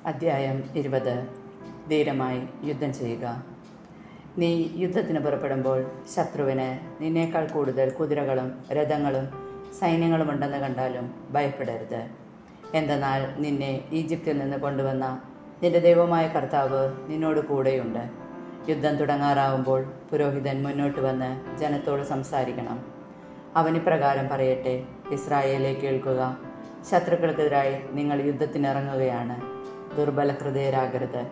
അദ്ധ്യായം 20. ധീരമായി യുദ്ധം ചെയ്യുക. നീ യുദ്ധത്തിന് പുറപ്പെടുമ്പോൾ ശത്രുവിന് നിന്നേക്കാൾ കൂടുതൽ കുതിരകളും രഥങ്ങളും സൈന്യങ്ങളുമുണ്ടെന്ന് കണ്ടാലും ഭയപ്പെടരുത്. എന്തെന്നാൽ നിന്നെ ഈജിപ്തിൽ നിന്ന് കൊണ്ടുവന്ന നിന്റെ ദൈവമായ കർത്താവ് നിന്നോട് കൂടെയുണ്ട്. യുദ്ധം തുടങ്ങാറാവുമ്പോൾ പുരോഹിതൻ മുന്നോട്ട് വന്ന് ജനത്തോട് സംസാരിക്കണം. അവനിപ്രകാരം പറയട്ടെ: ഇസ്രായേലേ, കേൾക്കുക. ശത്രുക്കൾക്കെതിരായി നിങ്ങൾ യുദ്ധത്തിനിറങ്ങുകയാണ്. ദുർബല ഹൃദയരാകരുത്.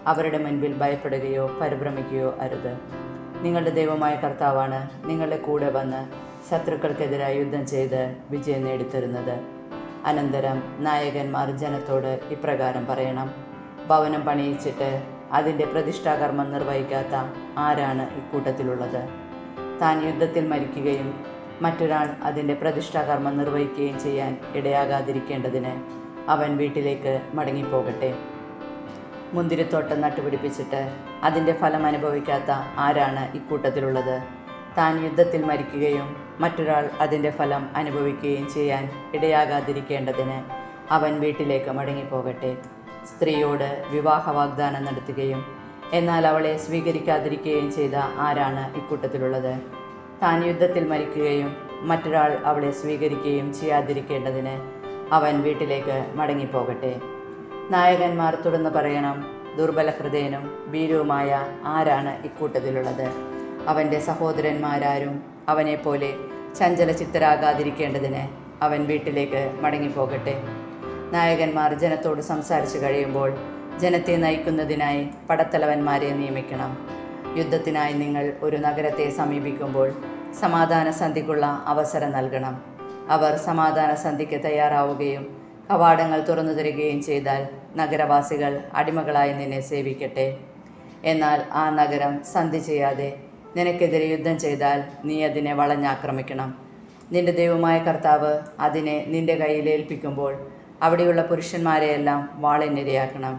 അവരുടെ മുൻപിൽ ഭയപ്പെടുകയോ പരിഭ്രമിക്കുകയോ അരുത്. നിങ്ങളുടെ ദൈവമായ കർത്താവാണ് നിങ്ങളുടെ കൂടെ വന്ന് ശത്രുക്കൾക്കെതിരായി യുദ്ധം ചെയ്ത് വിജയം നേടിത്തരുന്നത്. അനന്തരം നായകന്മാർ ജനത്തോട് ഇപ്രകാരം പറയണം: ഭവനം പണിയിച്ചിട്ട് അതിൻ്റെ പ്രതിഷ്ഠാകർമ്മം നിർവഹിക്കാത്ത ആരാണ് ഇക്കൂട്ടത്തിലുള്ളത്? താൻ യുദ്ധത്തിൽ മരിക്കുകയും മറ്റൊരാൾ അതിൻ്റെ പ്രതിഷ്ഠാകർമ്മം നിർവഹിക്കുകയും ചെയ്യാൻ ഇടയാകാതിരിക്കേണ്ടതിന് അവൻ വീട്ടിലേക്ക് മടങ്ങിപ്പോകട്ടെ. മുന്തിരിത്തോട്ടം നട്ടുപിടിപ്പിച്ചിട്ട് അതിൻ്റെ ഫലം അനുഭവിക്കാത്ത ആരാണ് ഇക്കൂട്ടത്തിലുള്ളത്? താൻ യുദ്ധത്തിൽ മരിക്കുകയും മറ്റൊരാൾ അതിൻ്റെ ഫലം അനുഭവിക്കുകയും ചെയ്യാൻ ഇടയാകാതിരിക്കേണ്ടതിന് അവൻ വീട്ടിലേക്ക് മടങ്ങിപ്പോകട്ടെ. സ്ത്രീയോട് വിവാഹ വാഗ്ദാനം നടത്തുകയും എന്നാൽ അവളെ സ്വീകരിക്കാതിരിക്കുകയും ചെയ്ത ആരാണ് ഇക്കൂട്ടത്തിലുള്ളത്? താൻ യുദ്ധത്തിൽ മരിക്കുകയും മറ്റൊരാൾ അവളെ സ്വീകരിക്കുകയും ചെയ്യാതിരിക്കേണ്ടതിന് അവൻ വീട്ടിലേക്ക് മടങ്ങിപ്പോകട്ടെ. നായകന്മാർ തുടർന്ന് പറയണം: ദുർബല ഹൃദയനും ഭീരുവുമായ ആരാണ് ഇക്കൂട്ടത്തിലുള്ളത്? അവൻ്റെ സഹോദരന്മാരാരും അവനെപ്പോലെ ചഞ്ചലചിത്തരാകാതിരിക്കേണ്ടതിന് അവൻ വീട്ടിലേക്ക് മടങ്ങിപ്പോകട്ടെ. നായകന്മാർ ജനത്തോട് സംസാരിച്ചു കഴിയുമ്പോൾ ജനത്തെ നയിക്കുന്നതിനായി പടത്തലവന്മാരെ നിയമിക്കണം. യുദ്ധത്തിനായി നിങ്ങൾ ഒരു നഗരത്തെ സമീപിക്കുമ്പോൾ സമാധാന സന്ധിക്കുള്ള അവസരം നൽകണം. അവർ സമാധാന സന്ധിക്ക് തയ്യാറാവുകയും കവാടങ്ങൾ തുറന്നു തരികയും ചെയ്താൽ നഗരവാസികൾ അടിമകളായി നിന്നെ സേവിക്കട്ടെ. എന്നാൽ ആ നഗരം സന്ധി ചെയ്യാതെ നിനക്കെതിരെ യുദ്ധം ചെയ്താൽ നീ അതിനെ വളഞ്ഞാക്രമിക്കണം. നിന്റെ ദൈവമായ കർത്താവ് അതിനെ നിന്റെ കയ്യിൽ ഏൽപ്പിക്കുമ്പോൾ അവിടെയുള്ള പുരുഷന്മാരെയെല്ലാം വാളിനിരയാക്കണം.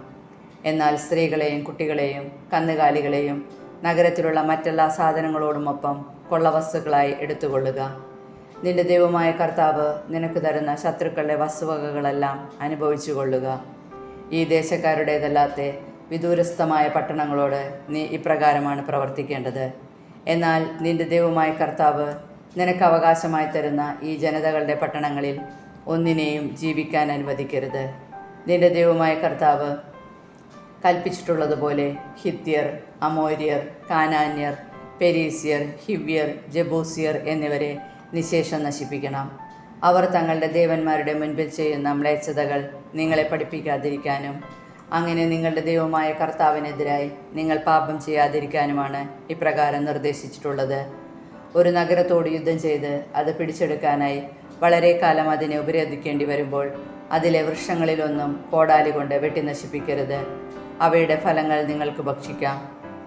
എന്നാൽ സ്ത്രീകളെയും കുട്ടികളെയും കന്നുകാലികളെയും നഗരത്തിലുള്ള മറ്റെല്ലാ സാധനങ്ങളോടുമൊപ്പം കൊള്ളവസ്തുക്കളായി എടുത്തുകൊള്ളുക. നിന്റെ ദൈവമായ കർത്താവ് നിനക്ക് തരുന്ന ശത്രുക്കളുടെ വസ്തുവകകളെല്ലാം അനുഭവിച്ചു കൊള്ളുക. ഈ ദേശക്കാരുടേതല്ലാത്ത വിദൂരസ്ഥമായ പട്ടണങ്ങളോട് നീ ഇപ്രകാരമാണ് പ്രവർത്തിക്കേണ്ടത്. എന്നാൽ നിന്റെ ദൈവമായ കർത്താവ് നിനക്ക് അവകാശമായി തരുന്ന ഈ ജനതകളുടെ പട്ടണങ്ങളിൽ ഒന്നിനെയും ജീവിക്കാൻ അനുവദിക്കരുത്. നിന്റെ ദൈവമായ കർത്താവ് കൽപ്പിച്ചിട്ടുള്ളതുപോലെ ഹിത്യർ, അമോര്യർ, കാനാന്യർ, പെരീസ്യർ, ഹിവ്യർ, ജബൂസിയർ എന്നിവരെ നിശേഷം നശിപ്പിക്കണം. അവർ തങ്ങളുടെ ദേവന്മാരുടെ മുൻപിൽ ചെയ്യുന്ന മ്ലേച്ഛതകൾ നിങ്ങളെ പഠിപ്പിക്കാതിരിക്കാനും അങ്ങനെ നിങ്ങളുടെ ദൈവമായ കർത്താവിനെതിരായി നിങ്ങൾ പാപം ചെയ്യാതിരിക്കാനുമാണ് ഇപ്രകാരം നിർദ്ദേശിച്ചിട്ടുള്ളത്. ഒരു നഗരത്തോട് യുദ്ധം ചെയ്ത് അത് പിടിച്ചെടുക്കാനായി വളരെ കാലം അതിനെ ഉപരോധിക്കേണ്ടി വരുമ്പോൾ അതിലെ വൃക്ഷങ്ങളിലൊന്നും കോടാലി കൊണ്ട് വെട്ടി നശിപ്പിക്കരുത്. അവയുടെ ഫലങ്ങൾ നിങ്ങൾക്ക് ഭക്ഷിക്കാം,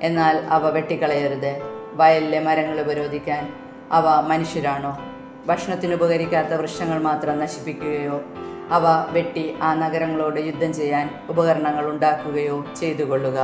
എന്നാൽ അവ വെട്ടിക്കളയരുത്. വയലിലെ മരങ്ങൾ ഉപരോധിക്കാൻ അവ മനുഷ്യരാണോ? ഭക്ഷണത്തിനുപകരിക്കാത്ത വൃക്ഷങ്ങൾ മാത്രം നശിപ്പിക്കുകയോ അവ വെട്ടി ആ നഗരങ്ങളോട് യുദ്ധം ചെയ്യാൻ ഉപകരണങ്ങൾ ഉണ്ടാക്കുകയോ ചെയ്തുകൊള്ളുക.